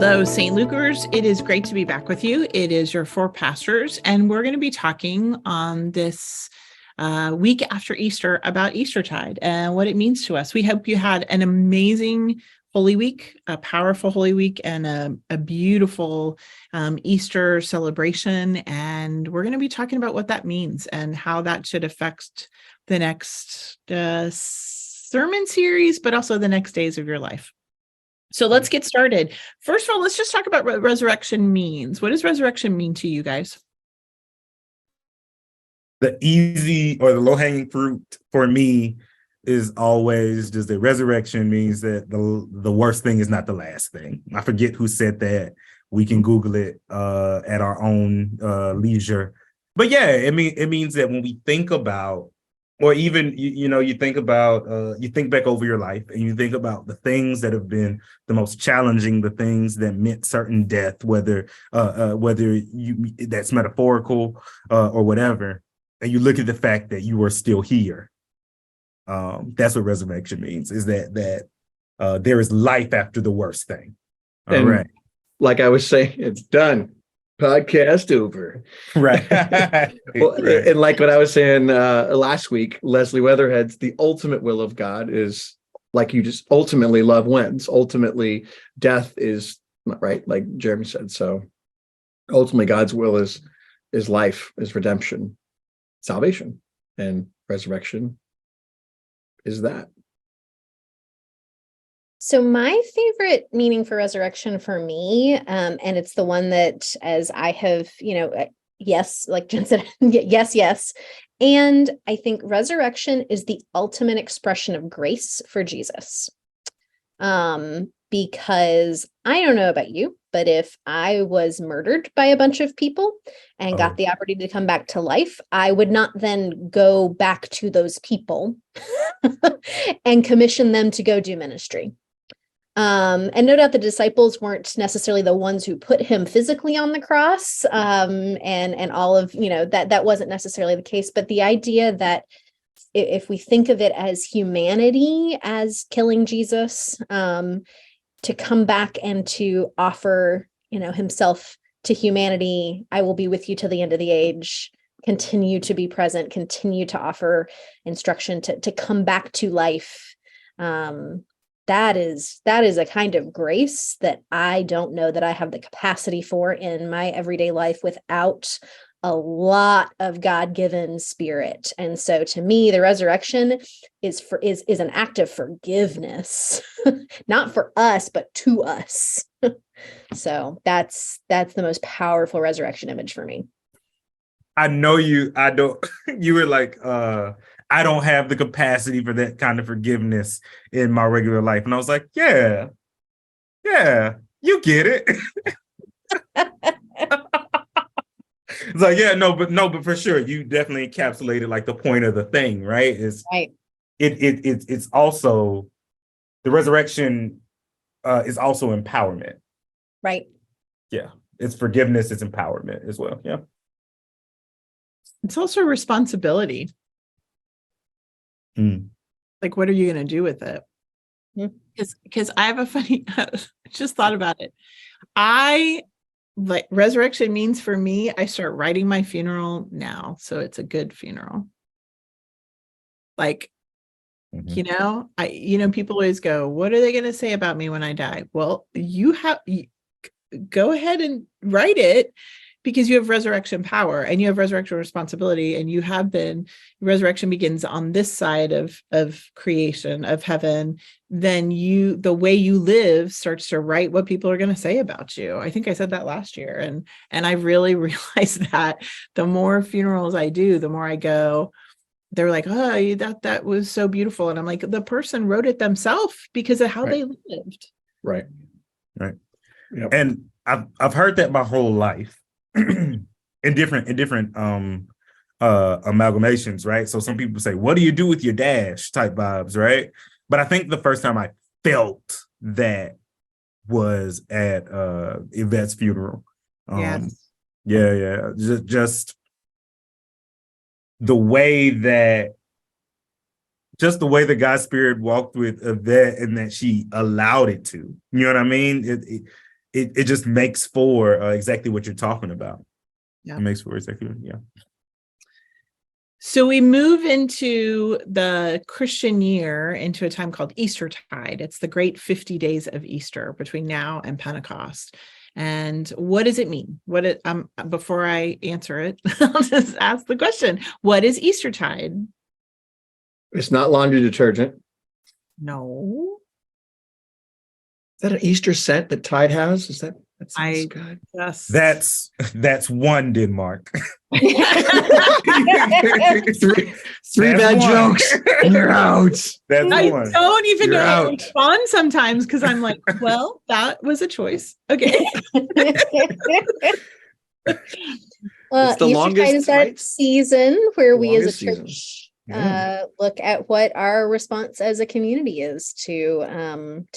Hello, St. Lucers. It is great to be back with you. It is your four pastors, and we're going to be talking on this week after Easter about Eastertide and what it means to us. We hope you had an amazing Holy Week, a powerful Holy Week, and a beautiful Easter celebration. And we're going to be talking about what that means and how that should affect the next sermon series, but also the next days of your life. So let's get started. First of all, let's just talk about what resurrection means. What does resurrection mean to you guys? The easy or the low-hanging fruit for me is always just that resurrection means that the worst thing is not the last thing. I forget who said that. We can Google it at our own leisure. But yeah, it means that when we think about, or even, you think about, you think back over your life and you think about the things that have been the most challenging, the things that meant certain death, whether that's metaphorical or whatever, and you look at the fact that you are still here. That's what resurrection means, is that there is life after the worst thing. All right. Like I was saying, it's done. Podcast over. Right. Well, right. And like what I was saying last week, Leslie Weatherhead's the ultimate will of God is, like you just, ultimately love wins. Ultimately, death is right, like Jeremy said. So ultimately, God's will is life, is redemption, salvation, and resurrection is that. So my favorite meaning for resurrection for me, and it's the one that, as I have, yes, like Jen said, yes. And I think resurrection is the ultimate expression of grace for Jesus. Because I don't know about you, but if I was murdered by a bunch of people and got the opportunity to come back to life, I would not then go back to those people and commission them to go do ministry. And no doubt the disciples weren't necessarily the ones who put him physically on the cross, and all of, that wasn't necessarily the case. But the idea that if we think of it as humanity as killing Jesus, to come back and to offer, himself to humanity, I will be with you till the end of the age, continue to be present, continue to offer instruction to come back to life. That is a kind of grace that I don't know that I have the capacity for in my everyday life without a lot of God-given spirit. And so to me, the resurrection is an act of forgiveness, not for us, but to us. So that's the most powerful resurrection image for me. You were like, I don't have the capacity for that kind of forgiveness in my regular life. And I was like, yeah, you get it. It's like, yeah, but for sure, you definitely encapsulated like the point of the thing, right? Right. It's also, the resurrection is also empowerment. Right. Yeah, it's forgiveness, it's empowerment as well. Yeah. It's also responsibility. Like, what are you going to do with it? Because I have a funny, just thought about it. Like resurrection means for me, I start writing my funeral now. So it's a good funeral. Like, people always go, what are they going to say about me when I die? Well, you go ahead and write it, because you have resurrection power and you have resurrection responsibility, and resurrection begins on this side of creation, of heaven. Then the way you live starts to write what people are going to say about you. I think I said that last year. And I really realized that the more funerals I do, the more I go, they're like, oh, that was so beautiful. And I'm like, the person wrote it themselves because of how they lived. Right. Yep. And I've heard that my whole life. in different amalgamations, right? So some people say, what do you do with your dash type vibes, right? But I think the first time I felt that was at Yvette's funeral. Yes. Yeah. Just the way that God's spirit walked with Yvette, and that she allowed it to. You know what I mean? it just makes for exactly what you're talking about. Yeah. It makes for exactly, So we move into the Christian year into a time called Eastertide. It's the great 50 days of Easter between now and Pentecost. And what does it mean? Before I answer it, I'll just ask the question. What is Eastertide? It's not laundry detergent. No. Is that an Easter scent that Tide has? Is that I good? just that's one Denmark. three That's bad one. jokes and you're out. That's I one. don't even You're know how to out. respond sometimes because I'm like, well, that was a choice. Okay. It's the Eastertide longest, is that right? season where we as a Longest season. church Yeah. look at what our response as a community is to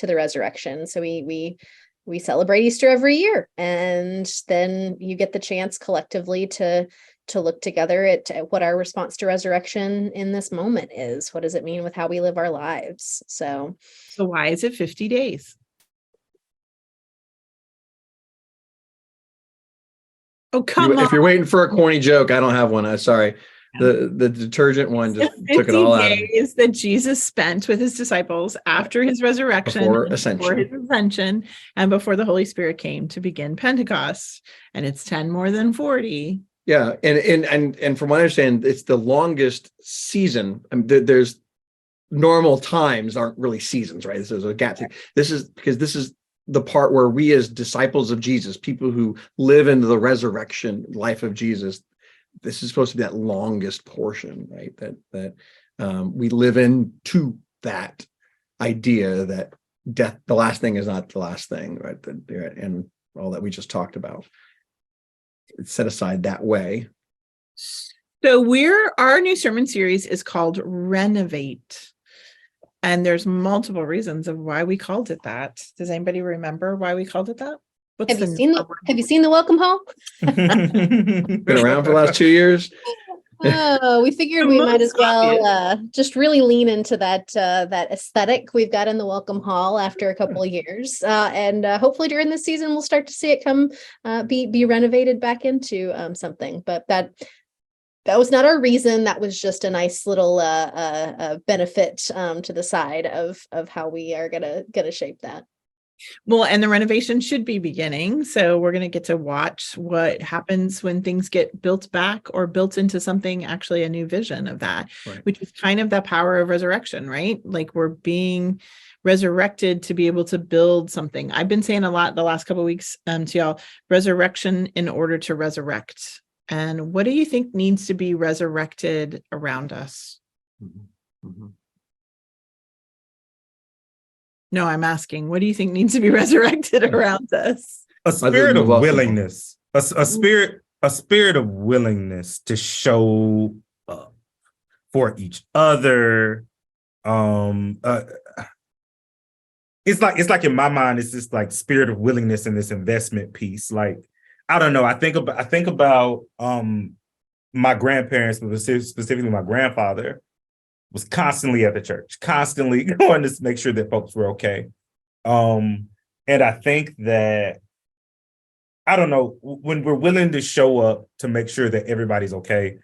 the resurrection. So we celebrate Easter every year, and then you get the chance collectively to look together at what our response to resurrection in this moment is. What does it mean with how we live our lives? So why is it 50 days? Oh, come on. If you're waiting for a corny joke, I don't have one. I'm sorry. The detergent one just took it all out of me. Days that Jesus spent with his disciples after his resurrection, Before before ascension. his ascension, and before the Holy Spirit came to begin Pentecost. And it's 10 more than 40. Yeah, and from what I understand, it's the longest season. I mean, there's normal times aren't really seasons, right? This is a gap. This is because this is the part where we as disciples of Jesus, people who live into the resurrection life of Jesus, this is supposed to be that longest portion, right? That we live into that idea that death, the last thing is not the last thing, right? And all that we just talked about. It's set aside that way. So our new sermon series is called Renovate. And there's multiple reasons of why we called it that. Does anybody remember why we called it that? have you seen the welcome hall? Been around for the last 2 years. Oh, we figured we might as well just really lean into that aesthetic we've got in the welcome hall after a couple of years, and hopefully during this season we'll start to see it come be renovated back into something. But that was not our reason. That was just a nice little benefit to the side of how we are gonna shape that. Well, and the renovation should be beginning. So we're going to get to watch what happens when things get built back or built into something, actually a new vision of that, Right. Which is kind of the power of resurrection, right? Like we're being resurrected to be able to build something. I've been saying a lot the last couple of weeks to y'all, resurrection in order to resurrect. And what do you think needs to be resurrected around us? Mm-hmm. Mm-hmm. No, I'm asking, what do you think needs to be resurrected around us? A spirit of willingness, a spirit of willingness to show up for each other. It's like in my mind, it's this like spirit of willingness and this investment piece. Like, I don't know. I think about my grandparents, but specifically my grandfather, was constantly at the church, constantly going to make sure that folks were okay. And I think that, I don't know, when we're willing to show up to make sure that everybody's okay,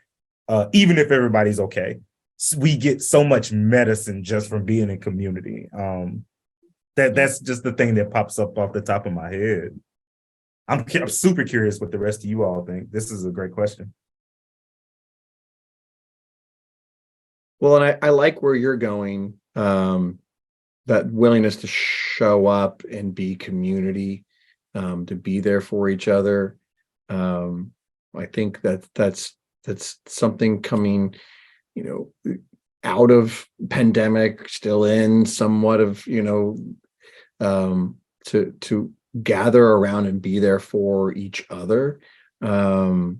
even if everybody's okay, we get so much medicine just from being in community. That's just the thing that pops up off the top of my head. I'm super curious what the rest of you all think. This is a great question. Well, and I like where you're going, that willingness to show up and be community, to be there for each other. I think that's something coming, out of pandemic, still in somewhat of, to gather around and be there for each other in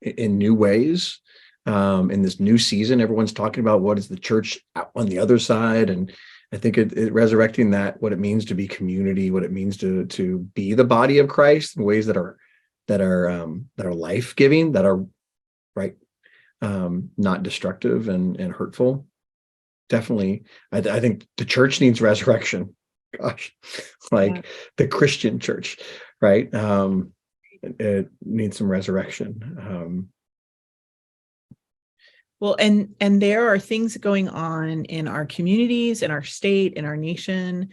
new ways. In this new season, everyone's talking about what is the church on the other side, and I think it resurrecting that, what it means to be community, what it means to be the body of Christ in ways that are life-giving, that are right, not destructive and hurtful. Definitely, I think the church needs resurrection. gosh, like the Christian church, right? It needs some resurrection. Well, and there are things going on in our communities, in our state, in our nation.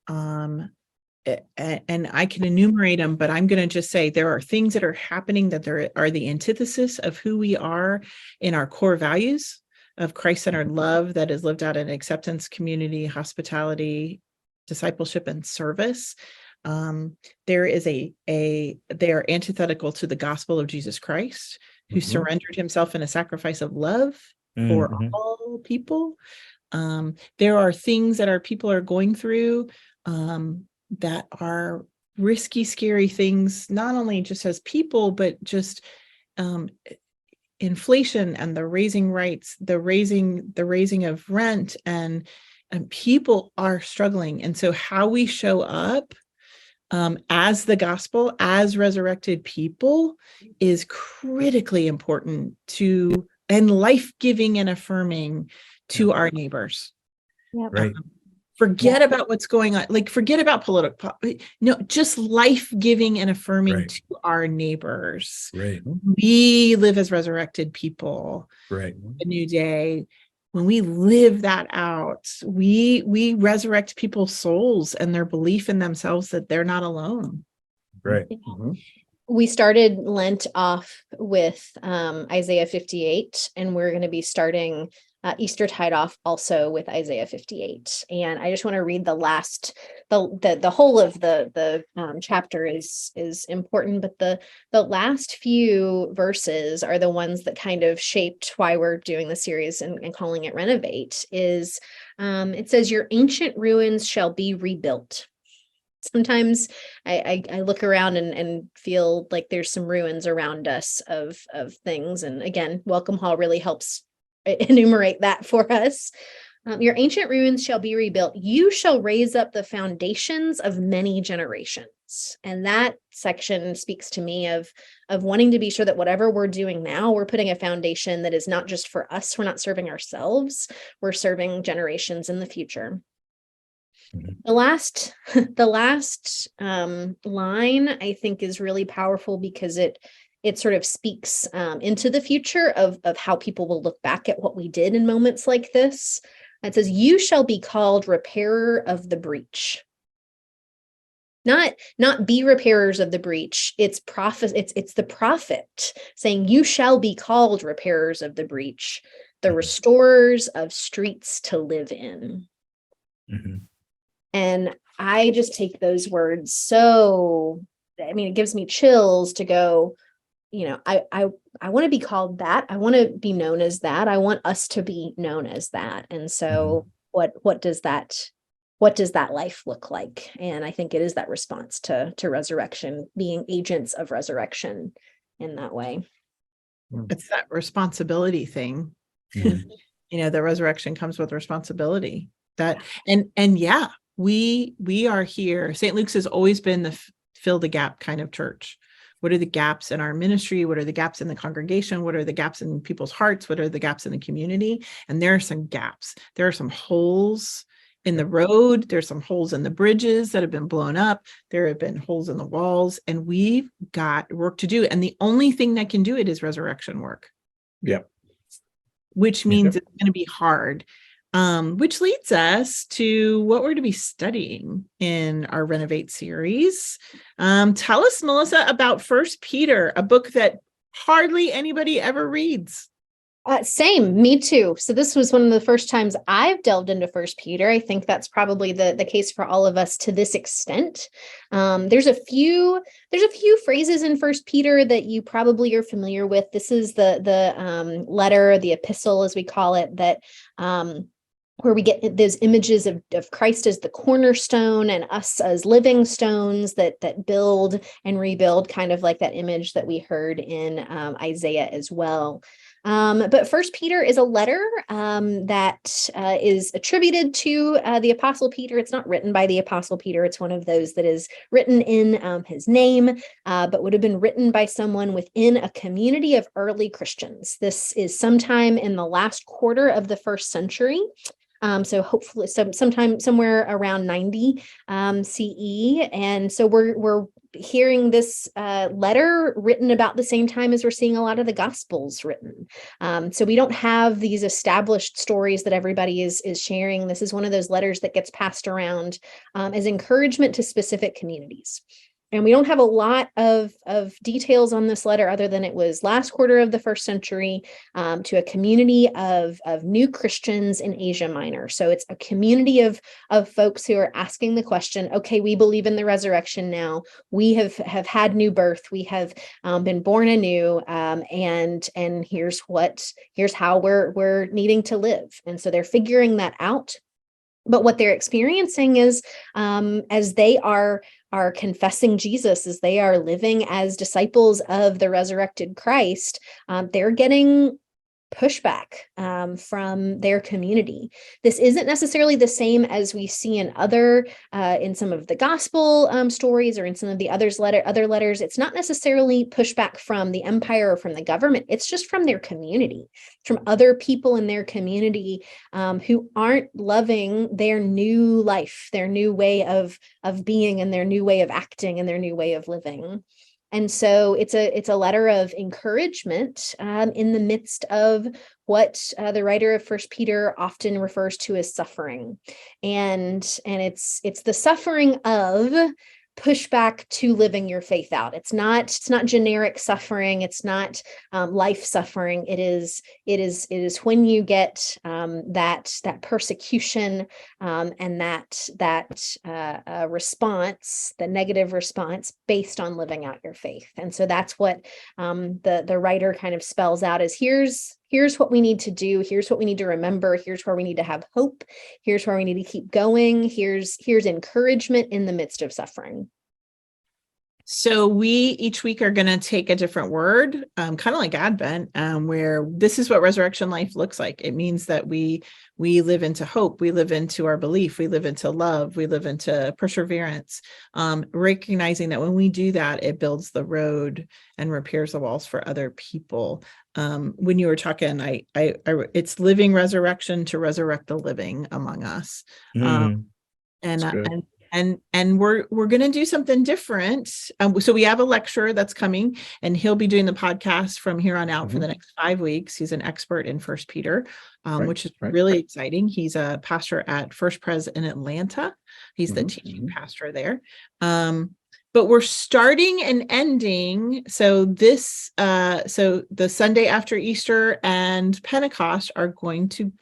And I can enumerate them, but I'm going to just say there are things that are happening that there are the antithesis of who we are in our core values of Christ-centered love that is lived out in acceptance, community, hospitality, discipleship, and service. There is they are antithetical to the gospel of Jesus Christ, who surrendered himself in a sacrifice of love for all people. There are things that our people are going through that are risky, scary things, not only just as people, but just inflation and the raising rates, the raising of rent, and people are struggling. And so how we show up as the gospel, as resurrected people, is critically important to, and life-giving and affirming to our neighbors. Right. Forget about what's going on, like forget about political, no, just life-giving and affirming to our neighbors. Right. We live as resurrected people. Right. A new day. When we live that out, we resurrect people's souls and their belief in themselves that they're not alone. Right. We started Lent off with Isaiah 58, and we're going to be starting Eastertide off also with Isaiah 58. And I just want to read the last, the whole of the chapter is important, but the last few verses are the ones that kind of shaped why we're doing the series and calling it Renovate. Is it says, "Your ancient ruins shall be rebuilt." Sometimes I look around and feel like there's some ruins around us of things. And again, Welcome Hall really helps enumerate that for us. Your ancient ruins shall be rebuilt. You shall raise up the foundations of many generations. And that section speaks to me of wanting to be sure that whatever we're doing now, we're putting a foundation that is not just for us. We're not serving ourselves. We're serving generations in the future. The last line I think is really powerful because it sort of speaks into the future of how people will look back at what we did in moments like this. It says, "You shall be called repairer of the breach." Not be repairers of the breach. It's the prophet saying, "You shall be called repairers of the breach, the restorers of streets to live in." And I just take those words it gives me chills to go, I want to be called that. I want to be known as that. I want us to be known as that. And so what does that life look like? And I think it is that response to resurrection, being agents of resurrection in that way. It's that responsibility thing. The resurrection comes with responsibility. We are here. St. Luke's has always been the fill the gap kind of church. What are the gaps in our ministry? What are the gaps in the congregation? What are the gaps in people's hearts? What are the gaps in the community? And there are some gaps. There are some holes in the road. There's some holes in the bridges that have been blown up. There have been holes in the walls, and we've got work to do. And the only thing that can do it is resurrection work. Yep. Which means it's going to be hard. Which leads us to what we're to be studying in our Renovate series. Tell us, Melissa, about 1 Peter, a book that hardly anybody ever reads. Same, me too. So this was one of the first times I've delved into 1 Peter. I think that's probably the case for all of us to this extent. There's a few phrases in 1 Peter that you probably are familiar with. This is the letter, the epistle, as we call it, that where we get those images of Christ as the cornerstone and us as living stones that build and rebuild, kind of like that image that we heard in Isaiah as well. But 1 Peter is a letter that is attributed to the Apostle Peter. It's not written by the Apostle Peter. It's one of those that is written in his name, but would have been written by someone within a community of early Christians. This is sometime in the last quarter of the first century. So hopefully sometime somewhere around 90 CE. And so we're hearing this letter written about the same time as we're seeing a lot of the Gospels written. So we don't have these established stories that everybody is sharing. This is one of those letters that gets passed around as encouragement to specific communities. And we don't have a lot of details on this letter other than it was last quarter of the first century to a community of new Christians in Asia Minor. So it's a community of folks who are asking the question, okay, we believe in the resurrection now. We have had new birth. We have been born anew. And here's how we're needing to live. And so they're figuring that out. But what they're experiencing is as they are confessing Jesus, as they are living as disciples of the resurrected Christ, they're getting pushback from their community. This isn't necessarily the same as we see in in some of the gospel stories or in some of the other letters. It's not necessarily pushback from the empire or from the government. It's just from their community, from other people in their community who aren't loving their new life, their new way of being, and their new way of acting, and their new way of living. And so it's a letter of encouragement in the midst of what the writer of First Peter often refers to as suffering, and it's the suffering of pushback to living your faith out. It's not generic suffering. It's not life suffering. It is when you get that persecution and that response, the negative response based on living out your faith. And so that's what the writer kind of spells out as here's what we need to do. Here's what we need to remember. Here's where we need to have hope. Here's where we need to keep going. Here's encouragement in the midst of suffering. So we each week are going to take a different word, kind of like Advent, where this is what resurrection life looks like. It means that we live into hope, we live into our belief, we live into love, we live into perseverance, recognizing that when we do that, it builds the road and repairs the walls for other people. When you were talking, I it's living resurrection to resurrect the living among us. And we're going to do something different. So we have a lecturer that's coming, and he'll be doing the podcast from here on out for the next 5 weeks. He's an expert in First Peter, which is really exciting. He's a pastor at First Pres in Atlanta. He's the teaching pastor there. But we're starting and ending. So so the Sunday after Easter and Pentecost are going to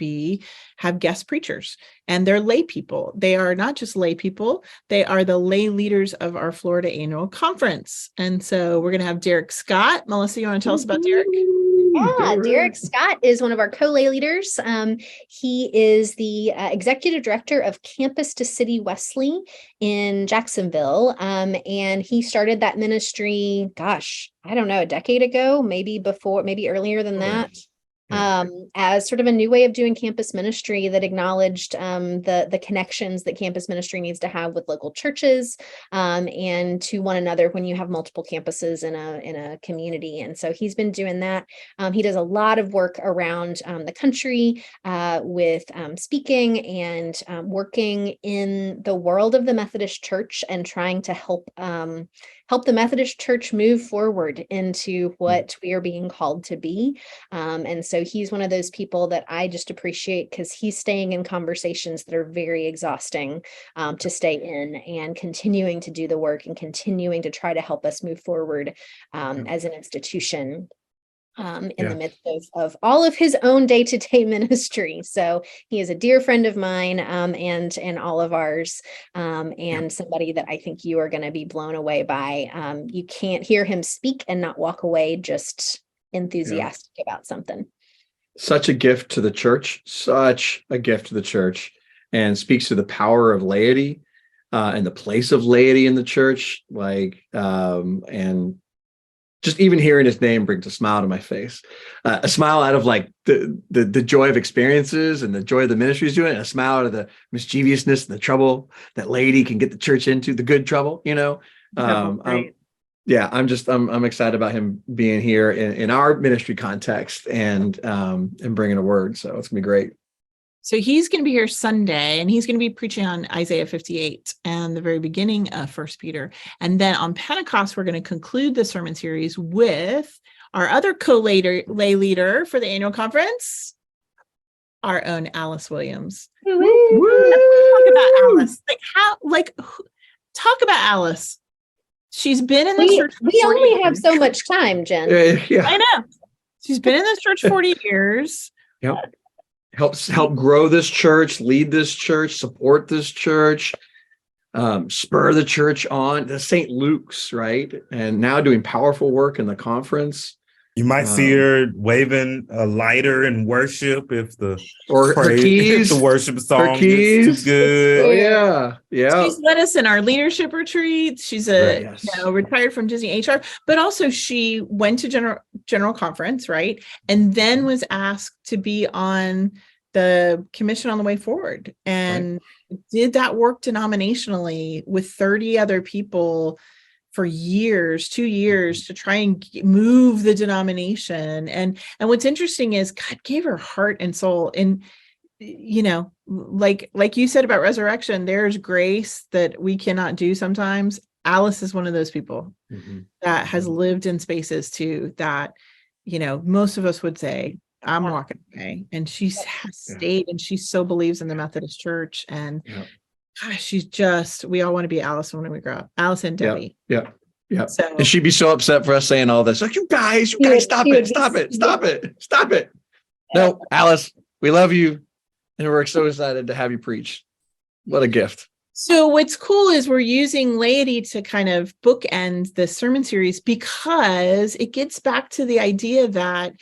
have guest preachers, and they're lay people. They are not just lay people. They are the lay leaders of our Florida annual conference. And so we're going to have Derek Scott. Melissa, you want to tell us about Derek? Yeah, Derek Scott is one of our co-lay leaders. He is the executive director of Campus to City Wesley in Jacksonville. And he started that ministry, gosh, I don't know, a decade ago, maybe earlier than that. As sort of a new way of doing campus ministry that acknowledged the connections that campus ministry needs to have with local churches and to one another when you have multiple campuses in a community. And so he's been doing that. He does a lot of work around the country with speaking and working in the world of the Methodist Church and trying to help the Methodist Church move forward into what we are being called to be. And so he's one of those people that I just appreciate because he's staying in conversations that are very exhausting to stay in and continuing to do the work and continuing to try to help us move forward as an institution. In the midst of all of his own day-to-day ministry. So he is a dear friend of mine and all of ours, and somebody that I think you are going to be blown away by. You can't hear him speak and not walk away just enthusiastic about something. Such a gift to the church, and speaks to the power of laity and the place of laity in the church. And just even hearing his name brings a smile to my face, a smile out of like the joy of experiences and the joy of the ministry he's doing, and a smile out of the mischievousness and the trouble that laity can get the church into, the good trouble, I'm excited about him being here in our ministry context and bringing a word. So it's gonna be great. So he's going to be here Sunday, and he's going to be preaching on Isaiah 58 and the very beginning of First Peter. And then on Pentecost, we're going to conclude the sermon series with our other lay leader for the annual conference, our own Alice Williams. Woo! Talk about Alice. Talk about Alice. She's been in the church. We only have so much time, Jen. Yeah. I know. She's been in this church 40 years. Yep. Help grow this church, lead this church, support this church, spur the church on. The St. Luke's, right? And now doing powerful work in the conference. You might see her waving a lighter in worship if the her keys, if the worship song is too good. Oh yeah. She's led us in our leadership retreat. She's retired from Disney HR, but also she went to general conference, right? And then was asked to be on the Commission on the Way Forward, and did that work denominationally with 30 other people for 2 years to try and move the denomination. And what's interesting is God gave her heart and soul. And, like you said about resurrection, there's grace that we cannot do sometimes. Alice is one of those people that has lived in spaces too, that, most of us would say, I'm walking away. And she has stayed, and she so believes in the Methodist Church. And gosh, we all want to be Alice when we grow up. Alice and Debbie. Yeah. So, and she'd be so upset for us saying all this. Like, you guys, stop it. No, Alice, we love you. And we're so excited to have you preach. What a gift. So what's cool is we're using laity to kind of bookend the sermon series, because it gets back to the idea that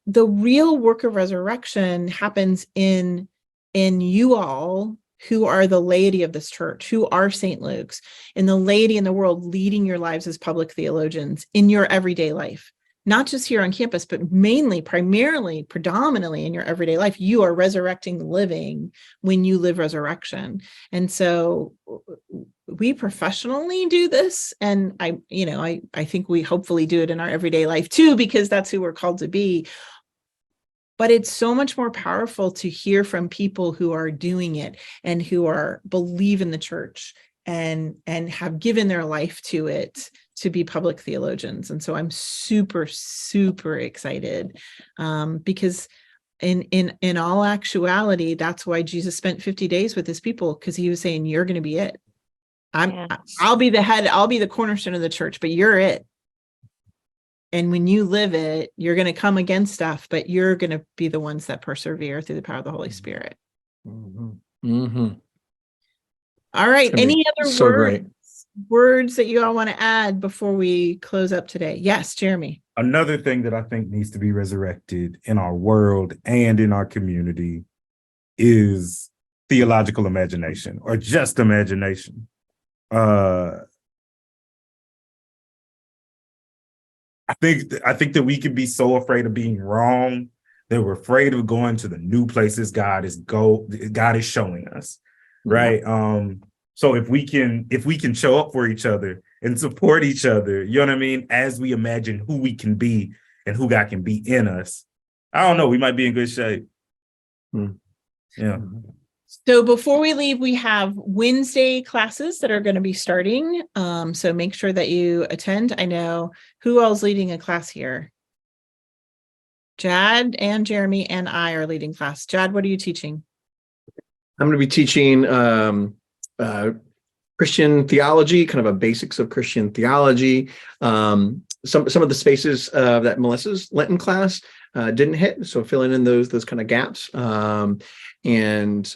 the real work of resurrection happens in you all, who are the laity of this church, who are St. Luke's, and the laity in the world leading your lives as public theologians in your everyday life, not just here on campus, but mainly, primarily, predominantly in your everyday life. You are resurrecting the living when you live resurrection. And so we professionally do this. And I think we hopefully do it in our everyday life too, because that's who we're called to be. But it's so much more powerful to hear from people who are doing it and who believe in the church and have given their life to it, to be public theologians. And so I'm super, super excited, because in all actuality, that's why Jesus spent 50 days with his people, because he was saying, you're going to be it. I'll be the head, I'll be the cornerstone of the church, but you're it. And when you live it, you're going to come against stuff, but you're going to be the ones that persevere through the power of the Holy Spirit. All right. Any other words that you all want to add before we close up today? Yes, Jeremy. Another thing that I think needs to be resurrected in our world and in our community is theological imagination, or just imagination. I think that we can be so afraid of being wrong that we're afraid of going to the new places God is showing us, right? So if we can show up for each other and support each other, you know what I mean, as we imagine who we can be and who God can be in us, I don't know, we might be in good shape. Yeah. So before we leave, we have Wednesday classes that are going to be starting. So make sure that you attend. I know who else is leading a class here. Jad and Jeremy and I are leading class. Jad, what are you teaching? I'm going to be teaching Christian theology, kind of a basics of Christian theology. Some of the spaces that Melissa's Lenten class didn't hit, so filling in those kind of gaps, and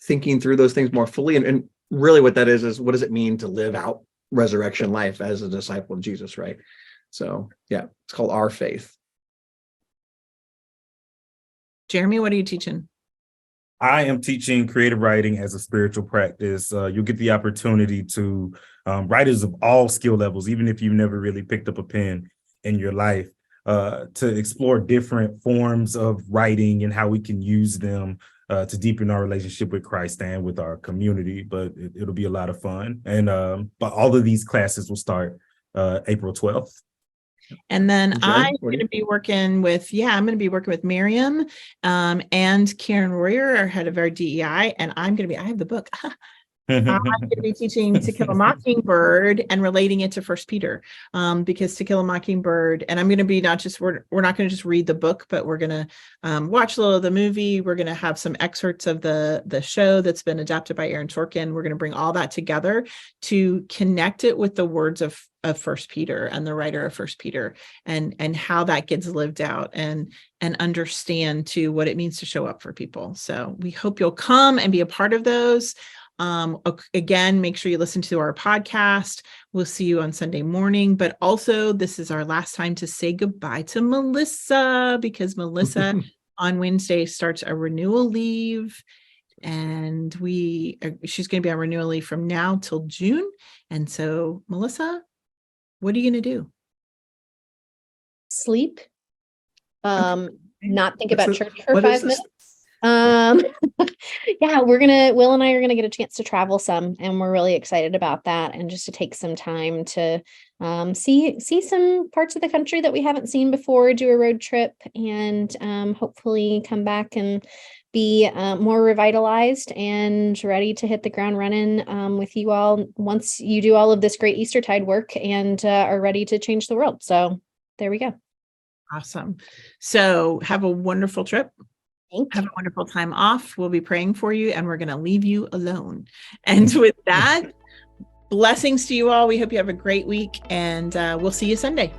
thinking through those things more fully. And really what that is what does it mean to live out resurrection life as a disciple of Jesus, right? So yeah, it's called Our Faith. Jeremy, what are you teaching? I am teaching creative writing as a spiritual practice. You'll get the opportunity to writers of all skill levels, even if you've never really picked up a pen in your life, to explore different forms of writing and how we can use them to deepen our relationship with Christ and with our community. But it'll be a lot of fun. And but all of these classes will start April 12th. And then And Jen, I'm what do going you- to be working with, I'm going to be working with Miriam and Karen Royer, our head of our DEI. And I have the book. I'm going to be teaching To Kill a Mockingbird and relating it to First Peter, because To Kill a Mockingbird, and I'm going to be we're not going to just read the book, but we're going to watch a little of the movie. We're going to have some excerpts of the show that's been adapted by Aaron Sorkin. We're going to bring all that together to connect it with the words of First Peter and the writer of First Peter, and how that gets lived out, and understand too what it means to show up for people. So we hope you'll come and be a part of those. Again, make sure you listen to our podcast. We'll see you on Sunday morning, but also this is our last time to say goodbye to Melissa, because Melissa on Wednesday starts a renewal leave, and she's going to be on renewal leave from now till June. And so, Melissa, what are you going to do? Sleep. Not think What's about the- church for what is 5 this? minutes. Yeah, Will and I are gonna get a chance to travel some, and we're really excited about that, and just to take some time to see some parts of the country that we haven't seen before, do a road trip, and hopefully come back and be more revitalized and ready to hit the ground running with you all once you do all of this great Eastertide work and are ready to change the world. So there we go. Awesome. So have a wonderful trip. Thank Have you. a wonderful time off. We'll be praying for you, and we're going to leave you alone. And with that, blessings to you all. We hope you have a great week, and we'll see you Sunday.